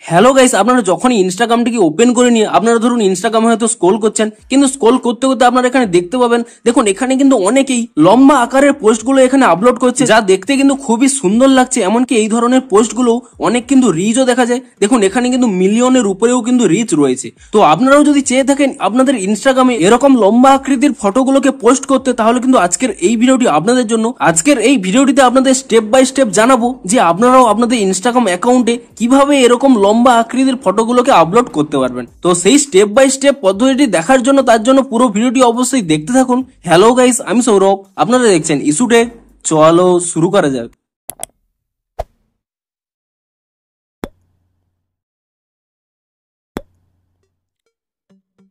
Hello guys, আপনারা যখনই ইনস্টাগ্রামটিকে open করে নিয়ে আপনারা ধরুন ইনস্টাগ্রামে হয়তো স্ক্রল করছেন, কিন্তু স্ক্রল করতে করতে আপনারা এখানে দেখতে পাবেন, দেখুন এখানে কিন্তু অনেকেই লম্বা আকারের পোস্টগুলো এখানে আপলোড করছে, যা দেখতে কিন্তু খুবই সুন্দর লাগছে। এমনকি এই ধরনের পোস্টগুলো অনেক কিন্তু রিচও দেখা যায়। দেখুন এখানে কিন্তু মিলিয়নের উপরেও কিন্তু রিচ রয়েছে। তো আপনারাও যদি চেয়ে থাকেন আপনাদের ইনস্টাগ্রামে এরকম লম্বা আকৃতির ফটোগুলোকে পোস্ট করতে, তাহলে কিন্তু আজকের এই ভিডিওটি আপনাদের জন্য। আজকের এই ভিডিওটিতে আপনাদের স্টেপ বাই স্টেপ জানাবো যে আপনারাও আপনাদের ইনস্টাগ্রাম অ্যাকাউন্টে কিভাবে এরকম লম্বা আকৃতির ফটোগুলোকে আপলোড করতে পারবেন। তো সেই স্টেপ বাই স্টেপ পদ্ধতিটি দেখার জন্য তার জন্য পুরো ভিডিওটি অবশ্যই দেখতে থাকুন। হ্যালো গাইস, আমি সৌরভ, আপনারা দেখছেন ইস্যুটেক। চলো শুরু করা যাক।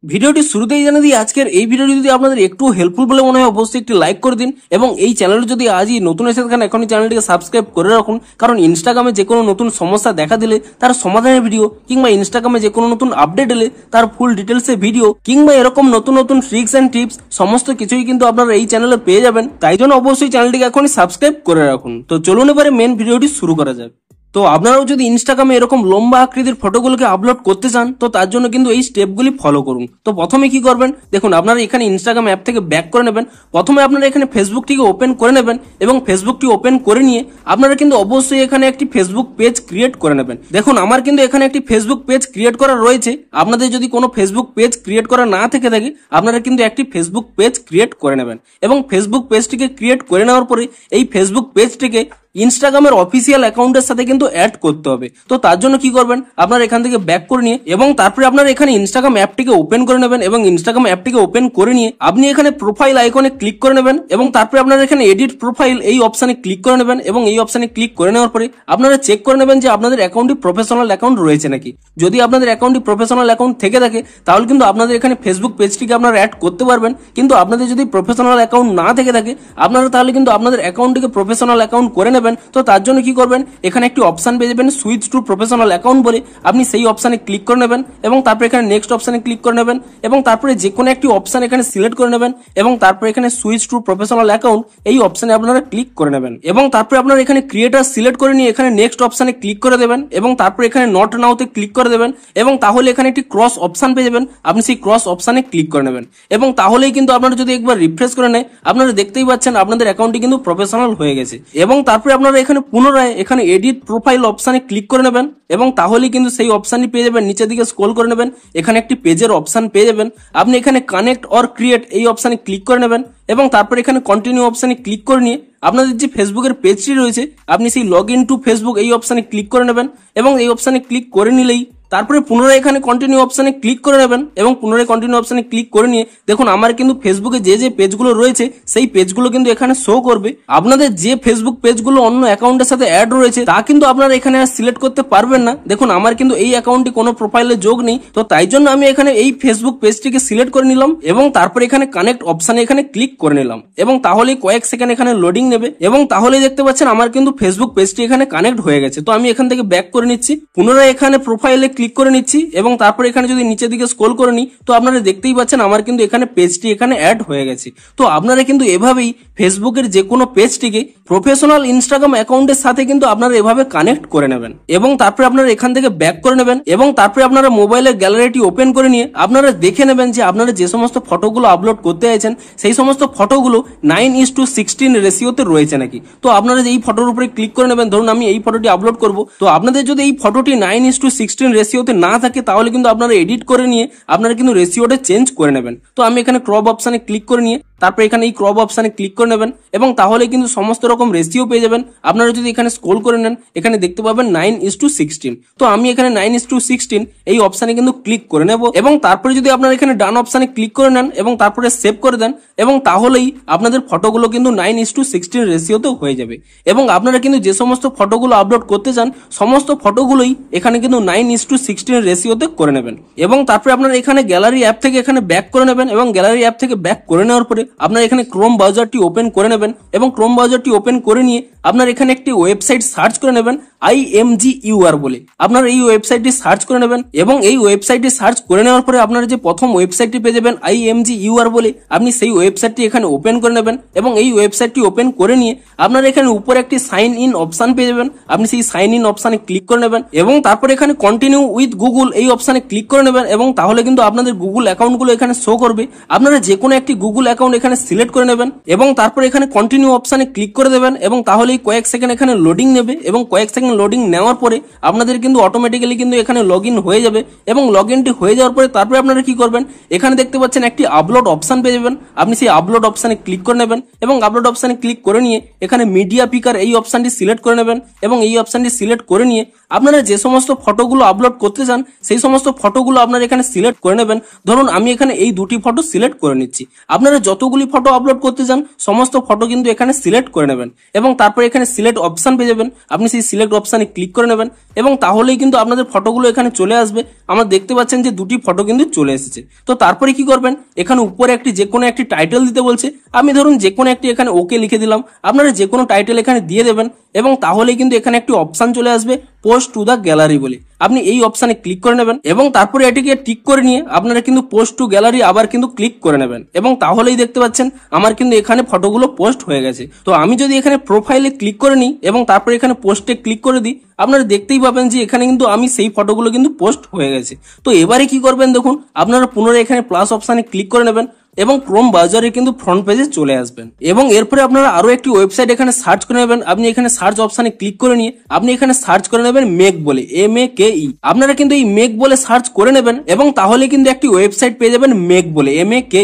ভিডিওটি শুরুতেই জানিয়ে দিই, আজকের এই ভিডিওটি যদি আপনাদের একটু হেল্পফুল বলে মনে হয় অবশ্যই একটি লাইক করে দিন, এবং এই চ্যানেলটি যদি আজই নতুন এসে থাকেন এখনই চ্যানেলটিকে সাবস্ক্রাইব করে রাখুন। কারণ ইনস্টাগ্রামে যে কোনো নতুন সমস্যা দেখা দিলে তার সমাধানের ভিডিও, কিংবা ইনস্টাগ্রামে যে কোনো নতুন আপডেট এলে তার ফুল ডিটেলসের ভিডিও, কিংবা এরকম নতুন নতুন ট্রিক্স এন্ড টিপস সমস্ত কিছুই কিন্তু আপনারা এই চ্যানেলে পেয়ে যাবেন। তাই জন্য অবশ্যই চ্যানেলটিকে এখনই সাবস্ক্রাইব করে রাখুন। তো চলুন এবারে মেন ভিডিওটি শুরু করা যাক। তো আপনারাও যদি ইনস্টাগ্রামে এরকম লম্বা আকৃতির ফটোগুলোকে আপলোড করতে চান, তো তার জন্য কিন্তু এই স্টেপগুলি ফলো করুন। তো প্রথমে কি করবেন, দেখুন আপনারা এখানে ইনস্টাগ্রাম অ্যাপ থেকে ব্যাক করে নেবেন। প্রথমে আপনারা এখানে ফেসবুকটিকে ওপেন করে নেবেন, এবং ফেসবুকটি ওপেন করে নিয়ে আপনারা কিন্তু অবশ্যই এখানে একটি ফেসবুক পেজ ক্রিয়েট করে নেবেন। দেখুন আমার কিন্তু এখানে একটি ফেসবুক পেজ ক্রিয়েট করা রয়েছে। আপনাদের যদি কোনো ফেসবুক পেজ ক্রিয়েট করা না থেকে থাকে, আপনারা কিন্তু একটি ফেসবুক পেজ ক্রিয়েট করে নেবেন, এবং ফেসবুক পেজটিকে ক্রিয়েট করে নেওয়ার পরে এই ফেসবুক পেজটিকে ইনস্টাগ্রামের অফিসিয়াল অ্যাকাউন্টের সাথে কিন্তু অ্যাড করতে হবে। তো তার জন্য কি করবেন, আপনারা এখান থেকে ব্যাক করে নিয়ে এবং তারপরে আপনারা এখানে ইনস্টাগ্রাম অ্যাপটিকে ওপেন করে নেবেন, এবং ইনস্টাগ্রাম অ্যাপটিকে ওপেন করে নিয়ে আপনি এখানে প্রোফাইল আইকনে ক্লিক করে নেবেন, এবং তারপরে আপনারা এখানে এডিট প্রোফাইল এই অপশনে ক্লিক করে নেবেন, এবং এই অপশনে ক্লিক করে নেওয়ার পরে আপনারা চেক করে নেবেন যে আপনাদের অ্যাকাউন্টটি প্রফেশনাল অ্যাকাউন্ট রয়েছে নাকি। যদি আপনাদের অ্যাকাউন্টটি প্রফেশনাল অ্যাকাউন্ট থেকে থাকে, তাহলে কিন্তু আপনাদের এখানে ফেসবুক পেজটিকে আপনারা অ্যাড করতে পারবেন। কিন্তু আপনাদের যদি প্রফেশনাল অ্যাকাউন্ট না থেকে থাকে, আপনারা তাহলে কিন্তু আপনাদের অ্যাকাউন্টটিকে প্রফেশনাল অ্যাকাউন্ট করে নেবেন। তো তার জন্য কি করবেন, এখানে একটি অপশন পেয়ে যাবেন সুইচ টু প্রফেশনাল অ্যাকাউন্ট বলে, আপনি সেই অপশনে ক্লিক করে নেবেন, এবং তারপরে এখানে নেক্সট অপশনে ক্লিক করে নেবেন, এবং তারপরে যে কোনো একটি অপশন এখানে সিলেক্ট করে নেবেন, এবং তারপরে এখানে সুইচ টু প্রফেশনাল অ্যাকাউন্ট এই অপশনে আপনারা ক্লিক করে নেবেন, এবং তারপরে আপনারা এখানে ক্রিয়েটার সিলেক্ট করে নিয়ে এখানে নেক্সট অপশনে ক্লিক করে দেবেন, এবং তারপরে এখানে নট নাওতে ক্লিক করে দেবেন, এবং তাহলে এখানে একটি ক্রস অপশন পেয়ে যাবেন, আপনি সেই ক্রস অপশনে ক্লিক করে নেবেন, এবং তাহলেই কিন্তু আপনারা যদি একবার রিফ্রেশ করে নেয়, আপনারা দেখতেই পাচ্ছেন আপনাদের অ্যাকাউন্টটি কিন্তু প্রফেশনাল হয়ে গেছে। এবং তারপরে আপনারা এখানে পুনরায় এখানে এডিট প্রোফাইল অপশনে ক্লিক করে নেবেন, এবং তাহলেই কিন্তু সেই অপশনটি পেয়ে যাবেন। নিচের দিকে স্ক্রল করে নেবেন, এখানে একটি পেজের অপশন পেয়ে যাবেন, আপনি এখানে কানেক্ট অর ক্রিয়েট এই অপশনে ক্লিক করে নেবেন, এবং তারপরে এখানে কন্টিনিউ অপশনে ক্লিক করে নিয়ে আপনাদের যে ফেসবুকের পেজটি রয়েছে আপনি সেই লগ ইন টু ফেসবুক এই অপশনে ক্লিক করে নেবেন, এবং এই অপশনে ক্লিক করে নিলেই তারপরে পুনরায় এখানে কন্টিনিউ অপশনে ক্লিক করে নেবেন, এবং পুনরায় কন্টিনিউ অপশনে ক্লিক করে নিয়ে দেখুন আমার কিন্তু ফেসবুকে যে যে পেজগুলো রয়েছে সেই পেজগুলো কিন্তু এখানে শো করবে। আপনাদের যে ফেসবুক পেজগুলো অন্য অ্যাকাউন্টের সাথে অ্যাড রয়েছে তা কিন্তু আপনারা এখানে আর সিলেক্ট করতে পারবেন না। দেখুন আমার কিন্তু এই অ্যাকাউন্টটি কোনো প্রোফাইলে যোগ নেই, তো তাই জন্য আমি এখানে এই ফেসবুক পেজটিকে সিলেক্ট করে নিলাম, এবং তারপরে এখানে কানেক্ট অপশনে এখানে ক্লিক করে নিলাম, এবং তাহলে কয়েক সেকেন্ড এখানে লোডিং নেবে, এবং তাহলেই দেখতে পাচ্ছেন আমার কিন্তু ফেসবুক পেজটি এখানে কানেক্ট হয়ে গেছে। তো আমি এখান থেকে ব্যাক করে নিচ্ছি, পুনরায় এখানে প্রোফাইলে ক্লিক করে নিচ্ছি, এবং তারপরে এখানে যদি নিচের দিকে স্ক্রল করে নিই, তো আপনারা দেখতেই পাচ্ছেন আমার কিন্তু এখানে পেজটি এখানে অ্যাড হয়ে গেছে। তো আপনারা কিন্তু এভাবেই ফেসবুকের যে কোনো পেজটিকে প্রফেশনাল ইনস্টাগ্রাম অ্যাকাউন্টের সাথে কিন্তু আপনারা এভাবে কানেক্ট করে নেবেন, এবং তারপরে আপনারা এখান থেকে ব্যাক করে নেবেন, এবং তারপরে আপনারা মোবাইলের গ্যালারিটি ওপেন করে নিয়ে আপনারা দেখে নেবেন যে আপনারা যে সমস্ত ফটোগুলো আপলোড করতে চাইছেন সেই সমস্ত ফটোগুলো 9:16 রেশিওতে রয়েছে নাকি। তো আপনারা এই ফটোর উপরে ক্লিক করে নেবেন। ধরুন আমি এই ফটোটি আপলোড করব, তো আপনাদের যদি এই ফটোটি 9:16 রেশিওতে না থাকে, তাহলে কিন্তু আপনারা এডিট করে নিয়ে আপনারা কিন্তু রেশিওটা চেঞ্জ করে নেবেন। তো আমি এখানে ক্রপ অপশনে ক্লিক করে নিয়ে তারপরে এখানে এই ক্রপ অপশনে ক্লিক করে নেবেন, এবং তাহলে কিন্তু সমস্ত রকম রেশিও পেয়ে যাবেন। আপনারা যদি এখানে স্ক্রল করে নেন, এখানে দেখতে পাবেন 9:16। তো আমি এখানে 9:16 এই অপশনে কিন্তু ক্লিক করে নেব, এবং তারপরে যদি আপনারা এখানে ডান অপশনে ক্লিক করে নেন এবং তারপরে সেভ করে দেন, এবং তাহলেই আপনাদের ফটোগুলো কিন্তু 9:16 রেশিওতেও হয়ে যাবে। এবং আপনারা কিন্তু যে সমস্ত ফটোগুলো আপলোড করতে চান সমস্ত ফটোগুলোই এখানে কিন্তু 9:16 রেশিওতে করে নেবেন, এবং তারপরে আপনারা এখানে গ্যালারি অ্যাপ থেকে এখানে ব্যাক করে নেবেন, এবং গ্যালারি অ্যাপ থেকে ব্যাক করে নেওয়ার পরে আপনারা এখানে ক্রোম ব্রাউজারটি ওপেন করে নেবেন এবং ক্রোম ব্রাউজারটি ওপেন করে নিয়ে আপনার এখানে একটি ওয়েবসাইট সার্চ করে নেবেন IMGUR বলে। আপনারা এই ওয়েবসাইটটি সার্চ করে নেবেন এবং এই ওয়েবসাইটটি সার্চ করে নেওয়ার পরে আপনারা যে প্রথম ওয়েবসাইটটি পেয়ে যাবেন IMGUR বলে, আপনি সেই ওয়েবসাইটটি এখানে ওপেন করে নেবেন এবং এই ওয়েবসাইটটি ওপেন করে নিয়ে আপনারা এখানে উপরে একটি সাইন ইন অপশন পেয়ে যাবেন। আপনি সেই সাইন ইন অপশনে ক্লিক করে নেবেন এবং তারপরে এখানে কন্টিনিউ উইথ গুগল এই অপশনে ক্লিক করে নেবেন এবং তাহলে কিন্তু আপনাদের গুগল অ্যাকাউন্টগুলো এখানে শো করবে। আপনারা যে কোনো একটি গুগল অ্যাকাউন্ট এখানে সিলেক্ট করে নেবেন এবং তারপরে এখানে কন্টিনিউ অপশনে ক্লিক করে দেবেন এবং তাহলেই কয়েক সেকেন্ড এখানে লোডিং নেবে এবং কয়েক সেকেন্ড লোডিং নেওয়ার পরে আপনাদের কিন্তু অটোমেটিক্যালি কিন্তু এখানে লগ ইন হয়ে যাবে এবং লগ ইনটি হয়ে যাওয়ার পরে তারপরে আপনারা কি করবেন, এখানে দেখতে পাচ্ছেন একটি আপলোড অপশন পেয়ে যাবেন। আপনি সেই আপলোড অপশনে ক্লিক করে নেবেন এবং আপলোড অপশনে ক্লিক করে নিয়ে এখানে মিডিয়া পিকার এই অপশনটি সিলেক্ট করে নেবেন এবং এই অপশনটি সিলেক্ট করে নিয়ে আপনারা যে সমস্ত ফটোগুলো আপলোড করতে চান সেই সমস্ত ফটোগুলো আপনারা এখানে সিলেক্ট করে নেবেন। ধরুন আমি এখানে এই দুটি ফটো সিলেক্ট করে নিচ্ছি। আপনারা যতগুলি ফটো আপলোড করতে চান সমস্ত ফটো কিন্তু এখানে সিলেক্ট করে নেবেন এবং তারপরে এখানে সিলেক্ট অপশন পেয়ে যাবেন। আপনি সেই সিলেক্ট অপশনে ক্লিক করে নেবেন এবং তাহলেই কিন্তু আপনাদের ফটোগুলো এখানে চলে আসবে। আমরা দেখতে পাচ্ছেন যে দুটি ফটো কিন্তু চলে এসেছে। তো তারপরে কি করবেন, এখানে উপরে একটি যে কোনো একটি টাইটেল দিতে বলছে, আমি ধরুন যে কোনো একটি এখানে ওকে লিখে দিলাম। আপনারা যে কোনো টাইটেল এখানে দিয়ে দেবেন এবং তাহলেই কিন্তু এখানে একটি অপশন চলে আসবে পোস্ট টু দ্য গ্যালারি বলে। আপনি এই অপশনে ক্লিক করে নেবেন এবং তারপরে এটিকে টিক করে নিয়ে আপনারা কিন্তু পোস্ট টু গ্যালারি আবার কিন্তু ক্লিক করে নেবেন এবং তাহলেই দেখতে পাচ্ছেন আমার কিন্তু এখানে ফটোগুলো পোস্ট হয়ে গেছে। তো আমি যদি এখানে প্রোফাইলে ক্লিক করে নিই এবং তারপরে এখানে পোস্টে ক্লিক করে দিই, আপনারা দেখতেই পাবেন যে এখানে কিন্তু আমি সেই ফটোগুলো কিন্তু পোস্ট হয়ে গেছে। তো এবারে কি করবেন দেখুন, আপনারা পুনরায় এখানে প্লাস অপশনে ক্লিক করে নেবেন এবং ক্রোম ব্রাউজারে কিন্তু ফ্রন্ট পেজে চলে আসবেন এবং এরপরে আপনারা আরো একটি ওয়েবসাইট এখানে সার্চ করে নেবেন। আপনি এখানে সার্চ অপশনে ক্লিক করে নিয়ে আপনি এখানে সার্চ করে নেবেন মেক বলে, MAKE। আপনারা কিন্তু এই মেক বলে সার্চ করে নেবেন এবং তাহলে কিন্তু একটি ওয়েবসাইট পেয়ে যাবেন মেক বলে, MAKE।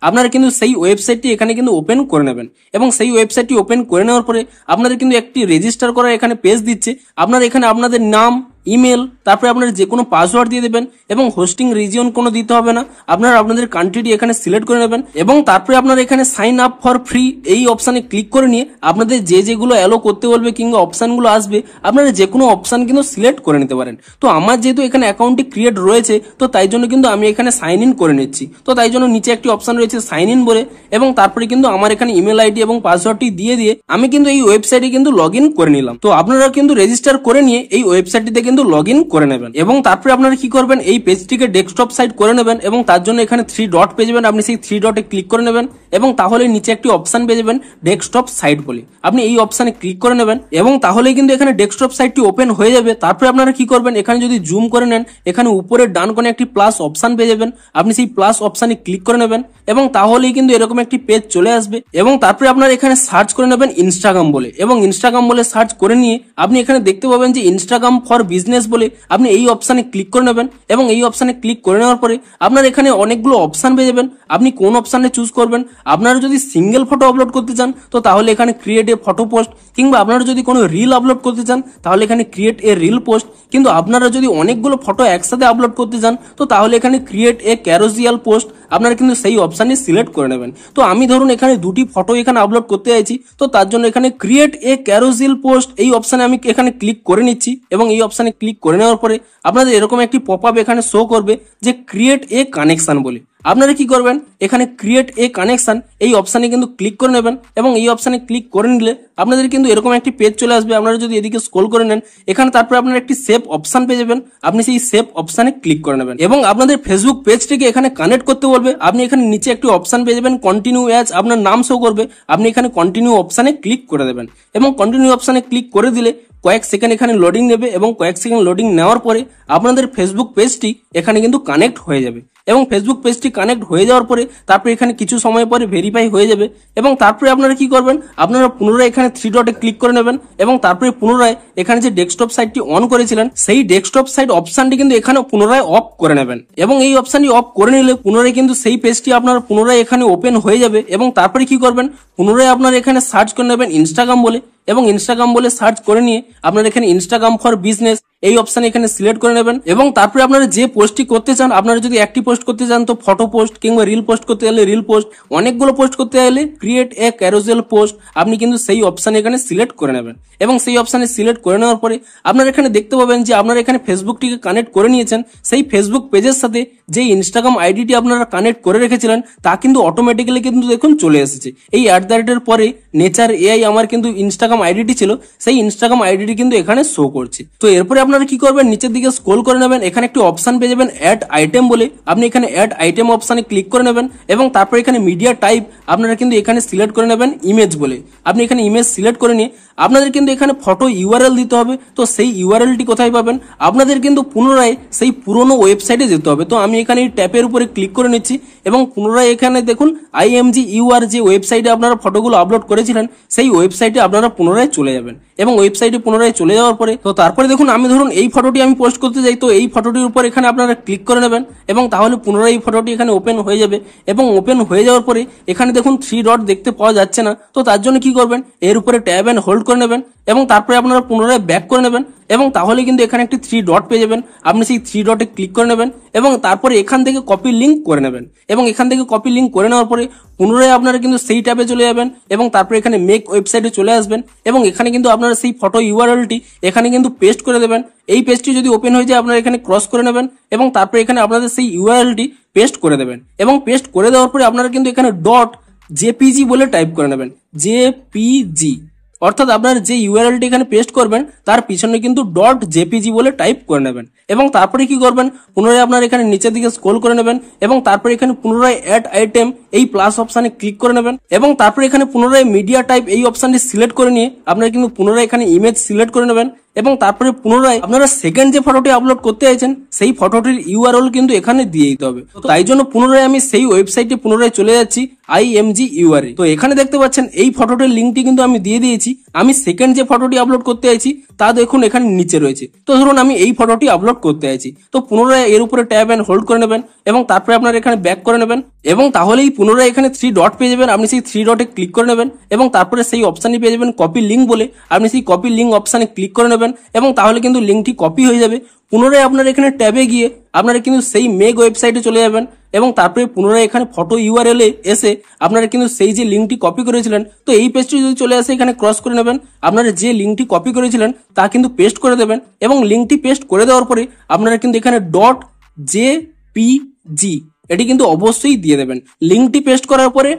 আপনারা কিন্তু সেই ওয়েবসাইটটি এখানে কিন্তু ওপেন করে নেবেন এবং সেই ওয়েবসাইটটি ওপেন করে নেওয়ার পরে আপনাদের কিন্তু একটি রেজিস্টার করার এখানে পেজ দিচ্ছে। আপনারা এখানে আপনাদের নাম, ইমেল, তারপরে আপনারা যে কোনো পাসওয়ার্ড দিয়ে দেবেন এবং হোস্টিং রিজিয়ন কোনো দিতে হবে না। আপনারা আপনাদের কান্ট্রিটি এখানে সিলেক্ট করে নেবেন এবং তারপরে আপনারা এখানে সাইন আপ ফর ফ্রি এই অপশনে ক্লিক করে নিয়ে আপনাদের যেগুলো অ্যালো করতে বলবে কিংবা অপশনগুলো আসবে আপনারা যে কোনো অপশন কিন্তু সিলেক্ট করে নিতে পারেন। তো আমার যেহেতু এখানে অ্যাকাউন্টটি ক্রিয়েট রয়েছে তো তাই জন্য কিন্তু আমি এখানে সাইন ইন করে নিচ্ছি। তো তাই জন্য নিচে একটি অপশন রয়েছে সাইন ইন বলে এবং তারপরে কিন্তু আমার এখানে ইমেল আইডি এবং পাসওয়ার্ডটি দিয়ে আমি কিন্তু এই ওয়েবসাইটে কিন্তু লগ ইন করে নিলাম। তো আপনারা কিন্তু রেজিস্টার করে নিয়ে এই ওয়েবসাইটটিতে কিন্তু লগ ইন করে নেবেন এবং তারপরে আপনারা কি করবেন, এই পেজটিকে ডেস্কটপ সাইট করে নেবেন এবং তার জন্য এখানে 3 ডট পেয়ে যাবেন। আপনি সেই 3 ডটে ক্লিক করে নেবেন এবং তাহলে নিচে একটি অপশন পেয়ে যাবেন ডেস্কটপ সাইট বলে। আপনি এই অপশনে ক্লিক করে নেবেন এবং তাহলেই কিন্তু এখানে ডেস্কটপ সাইটটি ওপেন হয়ে যাবে। তারপরে আপনারা কি করবেন, এখানে যদি জুম করে নেন এখানে উপরে ডান কোণে একটি প্লাস অপশন পেয়ে যাবেন। আপনি সেই প্লাস অপশনে ক্লিক করে নেবেন এবং তাহলেই কিন্তু এরকম একটি পেজ চলে আসবে এবং তারপরে আপনারা এখানে সার্চ করে নেবেন ইনস্টাগ্রাম বলে এবং ইনস্টাগ্রাম বলে সার্চ করে নিয়ে আপনি এখানে দেখতে পাবেন যে ইনস্টাগ্রাম ফর বিজনেস বলে। আপনি এই অপশনে ক্লিক করে নেবেন এবং এই অপশনে ক্লিক করে নেওয়ার পরে আপনার এখানে অনেকগুলো অপশন পেয়ে যাবেন। আপনি কোন অপশনে চুজ করবেন। আপনারা যদি সিঙ্গেল ফটো আপলোড করতে চান তো তাহলে এখানে ক্রিয়েট এ ফটো পোস্ট, কিংবা আপনারা যদি কোনো রিল আপলোড করতে চান তাহলে এখানে ক্রিয়েট এ রিল পোস্ট, কিন্তু আপনারা যদি অনেকগুলো ফটো একসাথে আপলোড করতে চান তো তাহলে এখানে ক্রিয়েট এ ক্যারোজিয়াল পোস্ট আপনারা কিন্তু সেই অপশানে সিলেক্ট করে নেবেন। তো আমি ধরুন এখানে দুটি ফটো এখানে আপলোড করতে চাইছি তো তার জন্য এখানে ক্রিয়েট এ ক্যারোজিয়াল পোস্ট এই অপশানে আমি এখানে ক্লিক করে নিচ্ছি এবং এই অপশানে ক্লিক করে নেওয়ার পরে আপনাদের এরকম একটি পপ আপ এখানে শো করবে যে ক্রিয়েট এ কানেকশন বলে। আপনারা কি করবেন, এখানে ক্রিয়েট এ কানেকশন এই অপশানে কিন্তু ক্লিক করে নেবেন এবং এই অপশানে ক্লিক করে নিলে আপনাদের কিন্তু এরকম একটি পেজ চলে আসবে। আপনারা যদি এদিকে স্ক্রল করে নেন এখানে তারপরে আপনারা একটি সেভ অপশন পেয়ে যাবেন। আপনি সেই সেভ অপশানে ক্লিক করে নেবেন এবং আপনাদের ফেসবুক পেজটিকে এখানে কানেক্ট করতে বলবে। আপনি এখানে নিচে একটি অপশন পেয়ে যাবেন কন্টিনিউ অ্যাজ, আপনার নাম শো করবে। আপনি এখানে কন্টিনিউ অপশানে ক্লিক করে দেবেন এবং কন্টিনিউ অপশানে ক্লিক করে দিলে কয়েক সেকেন্ড এখানে লোডিং নেবে এবং কয়েক সেকেন্ড লোডিং নেওয়ার পরে আপনাদের ফেসবুক পেজটি এখানে কিন্তু কানেক্ট হয়ে যাবে এবং ফেসবুক পেজটি কানেক্ট হয়ে যাওয়ার পরে তারপরে এখানে কিছু সময় পরে ভেরিফাই হয়ে যাবে এবং তারপরে আপনারা কি করবেন, আপনারা পুনরায় এখানে 3 ডটে ক্লিক করে নেবেন এবং তারপরে পুনরায় এখানে যে ডেস্কটপ সাইটটি অন করেছিলেন সেই ডেস্কটপ সাইট অপশনটি কিন্তু এখানে পুনরায় অফ করে নেবেন এবং এই অপশনটি অফ করে নিলে পুনরায় কিন্তু সেই পেজটি আপনার পুনরায় এখানে ওপেন হয়ে যাবে এবং তারপরে কি করবেন, পুনরায় আপনারা এখানে সার্চ করে নেবেন ইনস্টাগ্রাম বলে এবং ইনস্টাগ্রাম বলে সার্চ করে নিয়ে আপনারা এখানে ইনস্টাগ্রাম ফর বিজনেস এই অপশানে এখানে সিলেক্ট করে নেবেন এবং তারপরে আপনারা যে পোস্টটি করতে চান, আপনারা যদি একটি পোস্ট করতে চান তো ফটো পোস্ট, কিংবা রিল পোস্ট করতে গেলে রিল পোস্ট, অনেকগুলো পোস্ট করতে গেলে ক্রিয়েট এ ক্যারোসেল পোস্ট আপনি কিন্তু সেই অপশানে এখানে সিলেক্ট করে নেবেন এবং সেই অপশানে সিলেক্ট করে নেওয়ার পরে আপনারা এখানে দেখতে পাবেন যে আপনারা এখানে ফেসবুকটিকে কানেক্ট করে নিয়েছেন। সেই ফেসবুক পেজের সাথে যে ইনস্টাগ্রাম আইডিটি আপনারা কানেক্ট করে রেখেছিলেন তা কিন্তু অটোমেটিক্যালি কিন্তু দেখুন চলে এসেছে। এই @এর পরে নেচার এআই আমার কিন্তু ইনস্টাগ্রাম আইডিটি ছিল, সেই ইনস্টাগ্রাম আইডিটি কিন্তু এখানে শো করছে। তো এরপরে আপনারা কি করবেন, নিচের দিকে স্ক্রল করে নেবেন, এখানে একটি অপশন পেয়ে যাবেন অ্যাড আইটেম বলে। আপনি এখানে অ্যাড আইটেম অপশানে ক্লিক করে নেবেন এবং তারপর এখানে মিডিয়া টাইপ আপনারা কিন্তু এখানে সিলেক্ট করে নেবেন ইমেজ বলে। আপনি এখানে ইমেজ সিলেক্ট করে নিয়ে আপনাদের কিন্তু এখানে ফটো ইউআরএল দিতে হবে। তো সেই ইউআরএলটি কোথায় পাবেন, আপনাদের কিন্তু পুনরায় সেই পুরনো ওয়েবসাইটে যেতে হবে। তো আমি এখানে এই ট্যাপের উপরে ক্লিক করে নিচ্ছি এবং পুনরায় এখানে দেখুন IMGUR যে ওয়েবসাইটে আপনারা ফটোগুলো আপলোড করেছিলেন সেই ওয়েবসাইটে আপনারা পুনরায় চলে যাবেন এবং ওয়েবসাইটে পুনরায় চলে যাওয়ার পরে তো তারপরে দেখুন আমি ধরুন এই ফটোটি আমি পোস্ট করতে যাই, তো এই ফটোটির উপর এখানে আপনারা ক্লিক করে নেবেন এবং তাহলে পুনরায় এই ফটোটি এখানে ওপেন হয়ে যাবে এবং ওপেন হয়ে যাওয়ার পরে এখানে দেখুন 3 ডট দেখতে পাওয়া যাচ্ছে না। তো তার জন্য কি করবেন, এর উপরে ট্যাব এন্ড হোল্ড করে নেবেন এবং তারপরে আপনারা পুনরায় ব্যাক করে নেবেন এবং তাহলে কিন্তু এখানে একটি 3 ডট পেয়ে যাবেন। আপনি সেই 3 ডটে ক্লিক করে নেবেন এবং তারপরে এখান থেকে কপি লিঙ্ক করে নেবেন এবং এখান থেকে কপি লিঙ্ক করে নেওয়ার পরে পুনরায় আপনারা কিন্তু সেই ট্যাবে চলে যাবেন এবং তারপরে এখানে মেক ওয়েবসাইটে চলে আসবেন এবং এখানে কিন্তু আপনারা সেই ফটো ইউআরএলটি এখানে কিন্তু পেস্ট করে দেবেন। এই পেজটি যদি ওপেন হয়ে যায় আপনারা এখানে ক্রস করে নেবেন এবং তারপরে এখানে আপনাদের সেই ইউআরএলটি পেস্ট করে দেবেন এবং পেস্ট করে দেওয়ার পরে আপনারা কিন্তু এখানে .jpg বলে টাইপ করে নেবেন, JPG, অর্থাৎ আপনার যে ইউআরএলটি এখানে পেস্ট করবেন তার পিছনে কিন্তু .jpg বলে টাইপ করে নেবেন এবং তারপরে কি করবেন, পুনরায় আপনার এখানে নিচের দিকে স্ক্রল করে নেবেন এবং তারপরে এখানে পুনরায় অ্যাড আইটেম এই প্লাস অপশানে ক্লিক করে নেবেন এবং তারপরে এখানে পুনরায় মিডিয়া টাইপ এই অপশানটি সিলেক্ট করে নিয়ে আপনারা কিন্তু পুনরায় এখানে ইমেজ সিলেক্ট করে নেবেন এবং তারপরে পুনরায় আপনারা সেকেন্ড যে ফটোটি আপলোড করতে চাইছেন সেই ফটোটির ইউআরএল কিন্তু এখানে দিয়ে দিতে হবে। তাই জন্য পুনরায় আমি সেই ওয়েবসাইটে পুনরায় চলে যাচ্ছি IMGUR। তো এখানে দেখতে পাচ্ছেন এই ফটোটির লিঙ্কটি কিন্তু আমি দিয়ে দিয়েছি। আমি সেকেন্ড যে ফটোটি আপলোড করতে চাইছি তা দেখুন এখানে নিচে রয়েছে। তো ধরুন আমি এই ফটোটি আপলোড করতে চাইছি, তো পুনরায় এর উপরে ট্যাব এন্ড হোল্ড করে নেবেন এবং তারপরে আপনারা এখানে ব্যাক করে নেবেন এবং তাহলেই পুনরায় এখানে 3 ডট পেয়ে যাবেন। আপনি সেই 3 ডটে ক্লিক করে নেবেন এবং তারপরে সেই অপশানটি পেয়ে যাবেন কপি লিঙ্ক বলে। আপনি সেই কপি লিঙ্ক অপশানে ক্লিক করে নেবেন এবং তাহলে কিন্তু লিঙ্কটি কপি হয়ে যাবে। পুনরায় আপনারা এখানে ট্যাবে গিয়ে আপনারা কিন্তু সেই মেগ ওয়েবসাইটে চলে যাবেন এবং তারপরে পুনরায় এখানে ফটো ইউআরএল এ এসে আপনারা কিন্তু সেই যে লিঙ্কটি কপি করেছিলেন তো এই পেজটি যদি চলে আসে এখানে ক্রস করে নেবেন, আপনারা যে লিঙ্কটি কপি করেছিলেন তা কিন্তু পেস্ট করে দেবেন এবং লিঙ্কটি পেস্ট করে দেওয়ার পরে আপনারা কিন্তু এখানে .jpg এটি কিন্তু অবশ্যই দিয়ে দেবেন। লিঙ্কটি পেস্ট করার পরে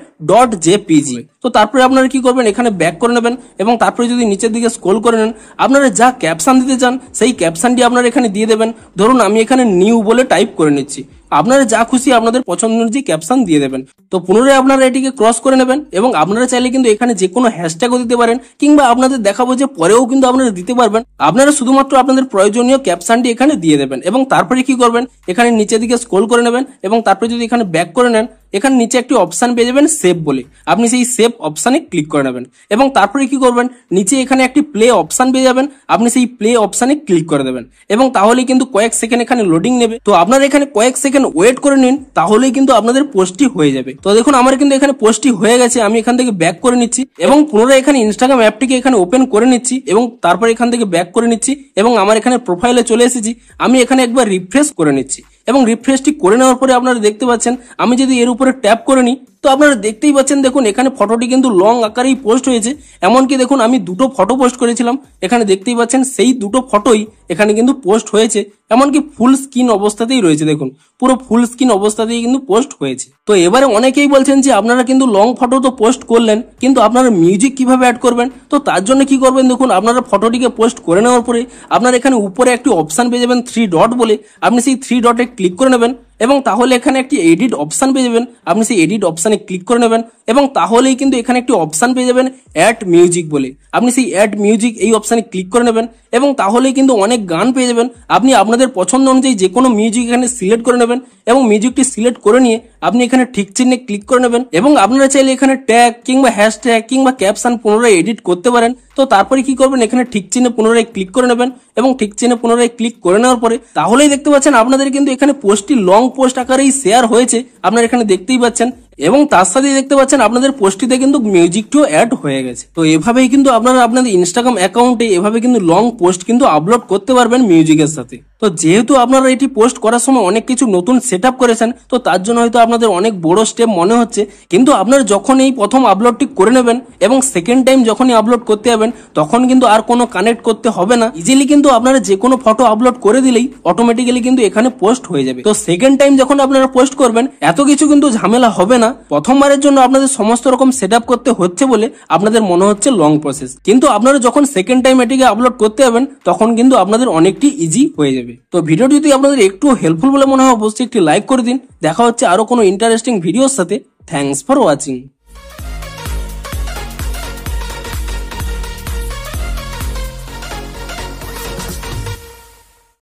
.jpg। তো তারপরে আপনারা কি করবেন, এখানে ব্যাক করে নেবেন এবং তারপরে যদি নিচের দিকে স্ক্রল করে নেন আপনারা যা ক্যাপশন দিতে চান সেই ক্যাপশনটি আপনারা এখানে দিয়ে দেবেন। ধরুন আমি এখানে নিউ বলে টাইপ করে নিচ্ছি, আপনারা যা খুশি আপনাদের পছন্দ অনুযায়ী ক্যাপশন দিয়ে দেবেন। তো পুনরায় আপনারা এটিকে ক্রস করে নেবেন এবং আপনারা চাইলে কিন্তু এখানে যে কোনো হ্যাশট্যাগও দিতে পারেন কিংবা আপনাদের দেখাবো যে পরেও কিন্তু আপনারা দিতে পারবেন। আপনারা শুধুমাত্র আপনাদের প্রয়োজনীয় ক্যাপশনটি এখানে দিয়ে দেবেন এবং তারপরে কি করবেন, এখানে নিচের দিকে স্ক্রল করে নেবেন এবং তারপরে যদি এখানে ব্যাক করে নেন এখানে নিচে একটি অপশন পেয়ে যাবেন সেভ বলে। আপনি সেই সেভ অপশানে ক্লিক করে নেবেন এবং তারপরে কি করবেন, নিচে এখানে একটি প্লে অপশন পেয়ে যাবেন, আপনি সেই প্লে অপশানে ক্লিক করে দেবেন এবং তাহলে কিন্তু কয়েক সেকেন্ড এখানে লোডিং নেবে। তো আপনারা এখানে কয়েক সেকেন্ড ওয়েট করে নিন, তাহলেই কিন্তু আপনাদের পোস্টটি হয়ে যাবে। তো দেখুন আমার কিন্তু এখানে পোস্টটি হয়ে গেছে। আমি এখান থেকে ব্যাক করে নিচ্ছি এবং পুনরায় এখানে ইনস্টাগ্রাম অ্যাপটিকে এখানে ওপেন করে নিচ্ছি এবং তারপরে এখান থেকে ব্যাক করে নিচ্ছি এবং আমার এখানে প্রোফাইলে চলে এসেছি। আমি এখানে একবার রিফ্রেশ করে নিচ্ছি এবং রিফ্রেশটি করে নেওয়ার পরে আপনারা দেখতে পাচ্ছেন আমি যদি এর উপরে ট্যাপ করে নিই তো আপনারা দেখতেই পাচ্ছেন দেখুন এখানে ফটোটি কিন্তু লং আকারেই পোস্ট হয়েছে। এমনকি দেখুন আমি দুটো ফটো পোস্ট করেছিলাম, এখানে দেখতেই পাচ্ছেন সেই দুটো ফটোই এখানে কিন্তু পোস্ট হয়েছে। এমনকি ফুল স্ক্রিন অবস্থাতেই রয়েছে, দেখুন পুরো ফুল স্ক্রিন অবস্থাতেই কিন্তু পোস্ট হয়েছে। তো এবারে অনেকেই বলছেন যে আপনারা কিন্তু লং ফটো তো পোস্ট করলেন কিন্তু আপনারা মিউজিক কিভাবে অ্যাড করবেন। তো তার জন্য কি করবেন, দেখুন আপনারা ফটোটিকে পোস্ট করে নেওয়ার পরে আপনারা এখানে উপরে একটি অপশন পেয়ে যাবেন 3 ডট বলে। আপনি সেই 3 ডটে ক্লিক করে নেবেন এবং তাহলে এখানে একটি এডিট অপশন পেয়ে যাবেন, আপনি সেই এডিট অপশানে ক্লিক করে নেবেন এবং তাহলেই কিন্তু এখানে একটি অপশন পেয়ে যাবেন অ্যাড মিউজিক বলে। আপনি সেই অ্যাড মিউজিক এই অপশানে ক্লিক করে নেবেন এবং তাহলেই কিন্তু অনেক গান পেয়ে যাবেন। আপনি আপনাদের পছন্দ অনুযায়ী যে কোনো মিউজিক এখানে সিলেক্ট করে নেবেন এবং মিউজিকটি সিলেক্ট করে নিয়ে আপনি এখানে ঠিক চিহ্নে ক্লিক করে নেবেন এবং আপনারা চাইলে এখানে ট্যাগ কিংবা হ্যাশট্যাগ কিংবা ক্যাপশন পুনরায় এডিট করতে পারেন। তো তারপরে কি করবেন, এখানে ঠিক চিহ্নে পুনরায় ক্লিক করে নেবেন এবং ঠিক চিহ্নে পুনরায় ক্লিক করে নেওয়ার পরে তাহলেই দেখতে পাচ্ছেন আপনাদের কিন্তু এখানে পোস্টটি লং পোস্ট আকারেই শেয়ার হয়েছে। আপনারা এখানে দেখতেই পাচ্ছেন এবং তার সাথে দেখতে পাচ্ছেন আপনাদের পোস্টটিতে কিন্তু মিউজিকটিও অ্যাড হয়ে গেছে। তো এভাবেই কিন্তু আপনারা আপনাদের ইনস্টাগ্রাম অ্যাকাউন্টে এভাবে কিন্তু লং পোস্ট কিন্তু আপলোড করতে পারবেন মিউজিকের সাথে। তো যেহেতু আপনারা এটি পোস্ট করার সময় অনেক কিছু নতুন সেট আপ করেছেন, তো তার জন্য হয়তো আপনাদের অনেক বড় স্টেপ মনে হচ্ছে, কিন্তু আপনারা যখন এই প্রথম আপলোডটি করে নেবেন এবং সেকেন্ড টাইম যখনই আপলোড করতে যাবেন তখন কিন্তু আর কোনো কানেক্ট করতে হবে না। ইজিলি কিন্তু আপনারা যে কোনো ফটো আপলোড করে দিলেই অটোমেটিক্যালি কিন্তু এখানে পোস্ট হয়ে যাবে। তো সেকেন্ড টাইম যখন আপনারা পোস্ট করবেন এত কিছু কিন্তু ঝামেলা হবে না। প্রথমবারের জন্য আপনাদের সমস্ত রকম সেট আপ করতে হচ্ছে বলে আপনাদের মনে হচ্ছে লং প্রসেস, কিন্তু আপনারা যখন সেকেন্ড টাইম এটিকে আপলোড করতে যাবেন তখন কিন্তু আপনাদের অনেকটি ইজি হয়ে যাবে। তো ভিডিওটি যদি আপনাদের একটু হেল্পফুল বলে মনে হয় অবশ্যই একটি লাইক করে দিন। দেখা হচ্ছে আরো কোনো ইন্টারেস্টিং ভিডিওর সাথে। Thanks for watching.